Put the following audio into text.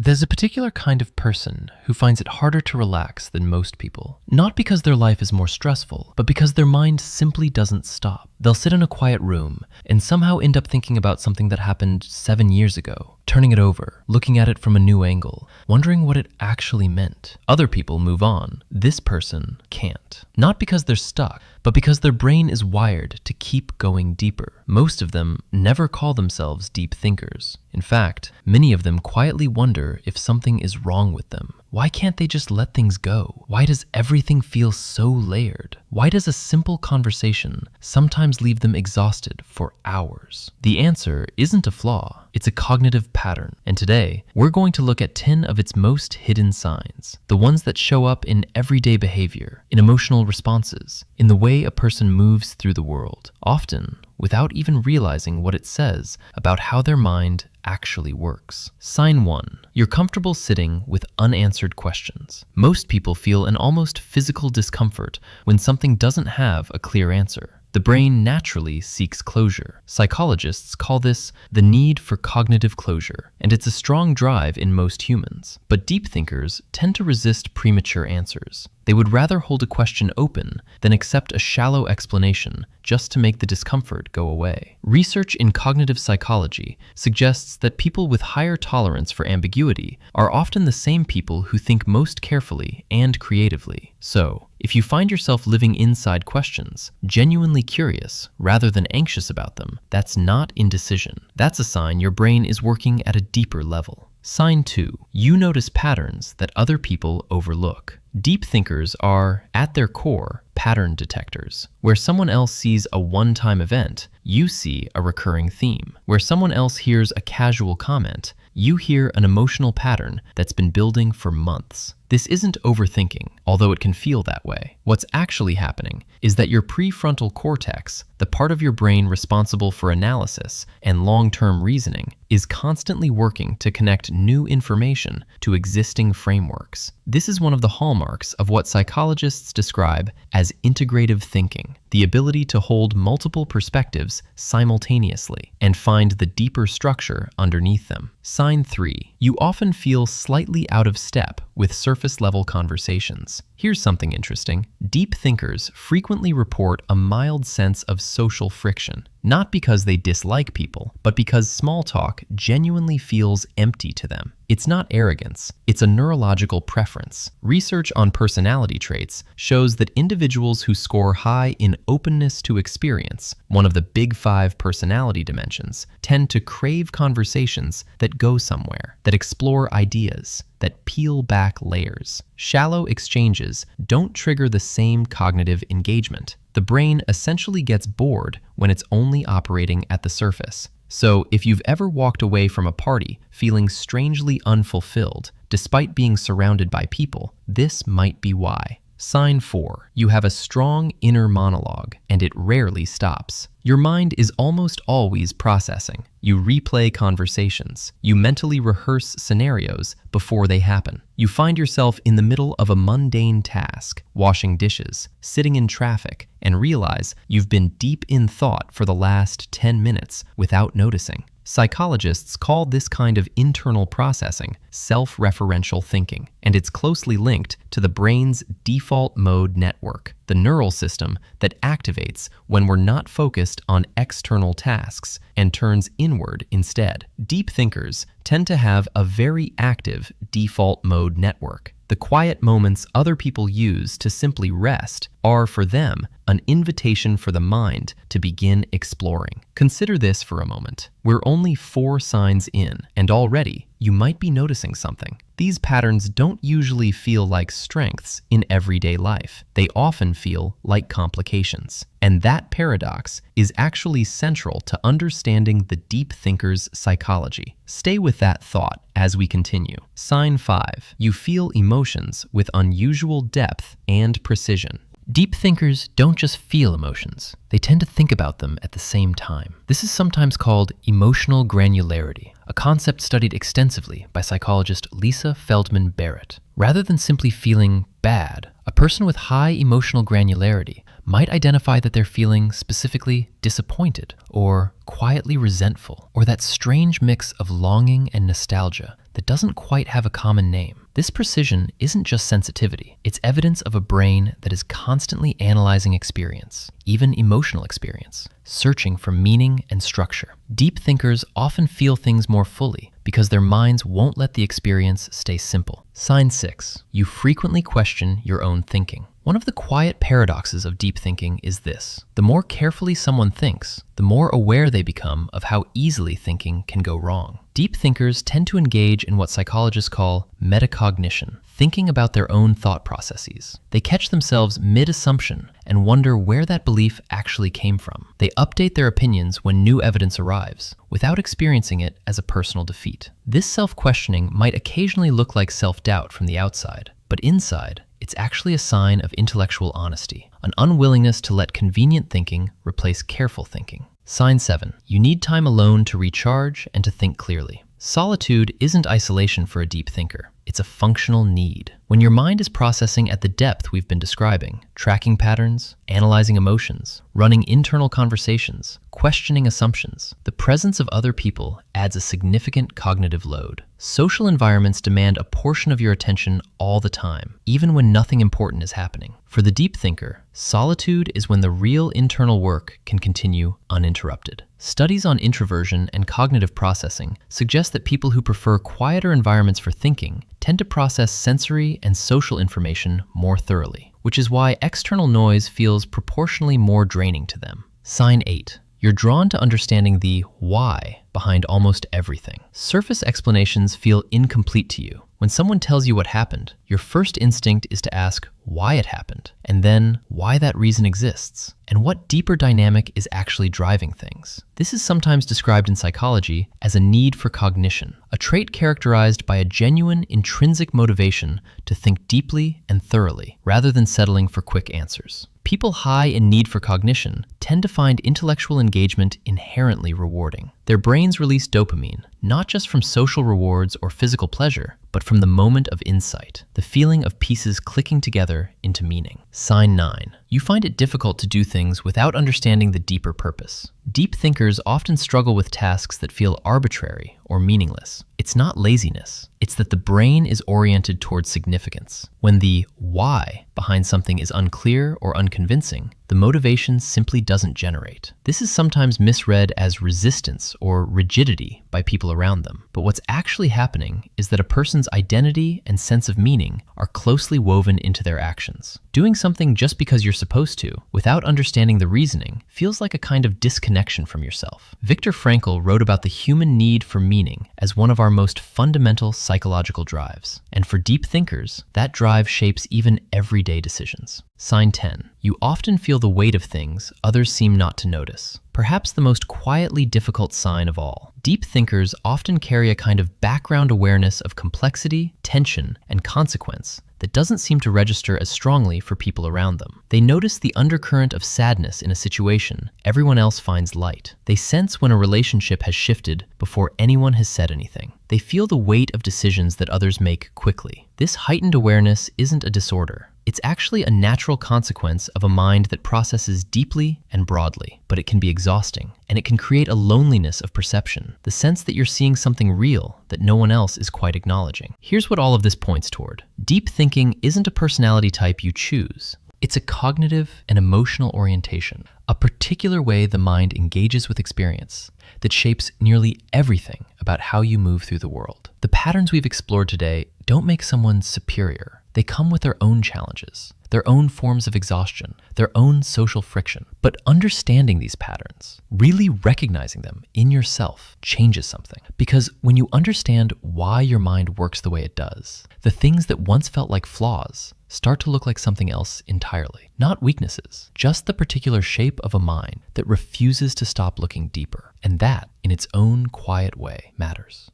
There's a particular kind of person who finds it harder to relax than most people. Not because their life is more stressful, but because their mind simply doesn't stop. They'll sit in a quiet room and somehow end up thinking about something that happened 7 years ago, turning it over, looking at it from a new angle, wondering what it actually meant. Other people move on. This person can't. Not because they're stuck, but because their brain is wired to keep going deeper. Most of them never call themselves deep thinkers. In fact, many of them quietly wonder if something is wrong with them. Why can't they just let things go? Why does everything feel so layered? Why does a simple conversation sometimes leave them exhausted for hours? The answer isn't a flaw, it's a cognitive pattern. And today, we're going to look at 10 of its most hidden signs. The ones that show up in everyday behavior, in emotional responses, in the way a person moves through the world, often without even realizing what it says about how their mind actually works. Sign 1. You're comfortable sitting with unanswered questions. Most people feel an almost physical discomfort when something doesn't have a clear answer. The brain naturally seeks closure. Psychologists call this the need for cognitive closure, and it's a strong drive in most humans. But deep thinkers tend to resist premature answers. They would rather hold a question open than accept a shallow explanation just to make the discomfort go away. Research in cognitive psychology suggests that people with higher tolerance for ambiguity are often the same people who think most carefully and creatively. So, if you find yourself living inside questions, genuinely curious rather than anxious about them, that's not indecision. That's a sign your brain is working at a deeper level. Sign 2. You notice patterns that other people overlook. Deep thinkers are, at their core, pattern detectors. Where someone else sees a one-time event, you see a recurring theme. Where someone else hears a casual comment, you hear an emotional pattern that's been building for months. This isn't overthinking, although it can feel that way. What's actually happening is that your prefrontal cortex, the part of your brain responsible for analysis and long-term reasoning, is constantly working to connect new information to existing frameworks. This is one of the hallmarks of what psychologists describe as integrative thinking, the ability to hold multiple perspectives simultaneously and find the deeper structure underneath them. Sign 3. You often feel slightly out of step with surface-level conversations. Here's something interesting. Deep thinkers frequently report a mild sense of social friction, not because they dislike people, but because small talk genuinely feels empty to them. It's not arrogance, it's a neurological preference. Research on personality traits shows that individuals who score high in openness to experience, one of the big 5 personality dimensions, tend to crave conversations that go somewhere, that explore ideas, that peel back layers. Shallow exchanges don't trigger the same cognitive engagement. The brain essentially gets bored when it's only operating at the surface. So, if you've ever walked away from a party feeling strangely unfulfilled, despite being surrounded by people, this might be why. Sign 4. You have a strong inner monologue, and it rarely stops. Your mind is almost always processing. You replay conversations. You mentally rehearse scenarios before they happen. You find yourself in the middle of a mundane task, washing dishes, sitting in traffic, and realize you've been deep in thought for the last 10 minutes without noticing. Psychologists call this kind of internal processing self-referential thinking, and it's closely linked to the brain's default mode network, the neural system that activates when we're not focused on external tasks and turns inward instead. Deep thinkers tend to have a very active default mode network. The quiet moments other people use to simply rest are, for them, an invitation for the mind to begin exploring. Consider this for a moment. We're only 4 signs in, and already you might be noticing something. These patterns don't usually feel like strengths in everyday life. They often feel like complications. And that paradox is actually central to understanding the deep thinker's psychology. Stay with that thought as we continue. Sign 5. You feel emotions with unusual depth and precision. Deep thinkers don't just feel emotions, they tend to think about them at the same time. This is sometimes called emotional granularity, a concept studied extensively by psychologist Lisa Feldman Barrett. Rather than simply feeling bad, a person with high emotional granularity might identify that they're feeling specifically disappointed or quietly resentful, or that strange mix of longing and nostalgia that doesn't quite have a common name. This precision isn't just sensitivity, it's evidence of a brain that is constantly analyzing experience, even emotional experience, searching for meaning and structure. Deep thinkers often feel things more fully because their minds won't let the experience stay simple. Sign 6. You frequently question your own thinking. One of the quiet paradoxes of deep thinking is this: the more carefully someone thinks, the more aware they become of how easily thinking can go wrong. Deep thinkers tend to engage in what psychologists call metacognition, thinking about their own thought processes. They catch themselves mid-assumption and wonder where that belief actually came from. They update their opinions when new evidence arrives, without experiencing it as a personal defeat. This self-questioning might occasionally look like self-doubt from the outside, but inside, it's actually a sign of intellectual honesty, an unwillingness to let convenient thinking replace careful thinking. Sign 7. You need time alone to recharge and to think clearly. Solitude isn't isolation for a deep thinker. It's a functional need. When your mind is processing at the depth we've been describing, tracking patterns, analyzing emotions, running internal conversations, questioning assumptions, the presence of other people adds a significant cognitive load. Social environments demand a portion of your attention all the time, even when nothing important is happening. For the deep thinker, solitude is when the real internal work can continue uninterrupted. Studies on introversion and cognitive processing suggest that people who prefer quieter environments for thinking tend to process sensory and social information more thoroughly, which is why external noise feels proportionally more draining to them. Sign 8. You're drawn to understanding the why behind almost everything. Surface explanations feel incomplete to you. When someone tells you what happened, your first instinct is to ask why it happened, and then why that reason exists, and what deeper dynamic is actually driving things. This is sometimes described in psychology as a need for cognition, a trait characterized by a genuine intrinsic motivation to think deeply and thoroughly, rather than settling for quick answers. People high in need for cognition tend to find intellectual engagement inherently rewarding. Their brains release dopamine, not just from social rewards or physical pleasure, but from the moment of insight, the feeling of pieces clicking together into meaning. Sign 9. You find it difficult to do things without understanding the deeper purpose. Deep thinkers often struggle with tasks that feel arbitrary or meaningless. It's not laziness, it's that the brain is oriented towards significance. When the why behind something is unclear or unconvincing, the motivation simply doesn't generate. This is sometimes misread as resistance or rigidity by people around them. But what's actually happening is that a person's identity and sense of meaning are closely woven into their actions. Doing something just because you're supposed to, without understanding the reasoning, feels like a kind of disconnection from yourself. Viktor Frankl wrote about the human need for meaning as one of our most fundamental psychological drives. And for deep thinkers, that drive shapes even everyday decisions. Sign 10. You often feel the weight of things others seem not to notice. Perhaps the most quietly difficult sign of all. Deep thinkers often carry a kind of background awareness of complexity, tension, and consequence that doesn't seem to register as strongly for people around them. They notice the undercurrent of sadness in a situation everyone else finds light. They sense when a relationship has shifted before anyone has said anything. They feel the weight of decisions that others make quickly. This heightened awareness isn't a disorder. It's actually a natural consequence of a mind that processes deeply and broadly, but it can be exhausting, and it can create a loneliness of perception, the sense that you're seeing something real that no one else is quite acknowledging. Here's what all of this points toward. Deep thinking isn't a personality type you choose. It's a cognitive and emotional orientation, a particular way the mind engages with experience that shapes nearly everything about how you move through the world. The patterns we've explored today don't make someone superior. They come with their own challenges, their own forms of exhaustion, their own social friction. But understanding these patterns, really recognizing them in yourself, changes something. Because when you understand why your mind works the way it does, the things that once felt like flaws start to look like something else entirely. Not weaknesses, just the particular shape of a mind that refuses to stop looking deeper. And that, in its own quiet way, matters.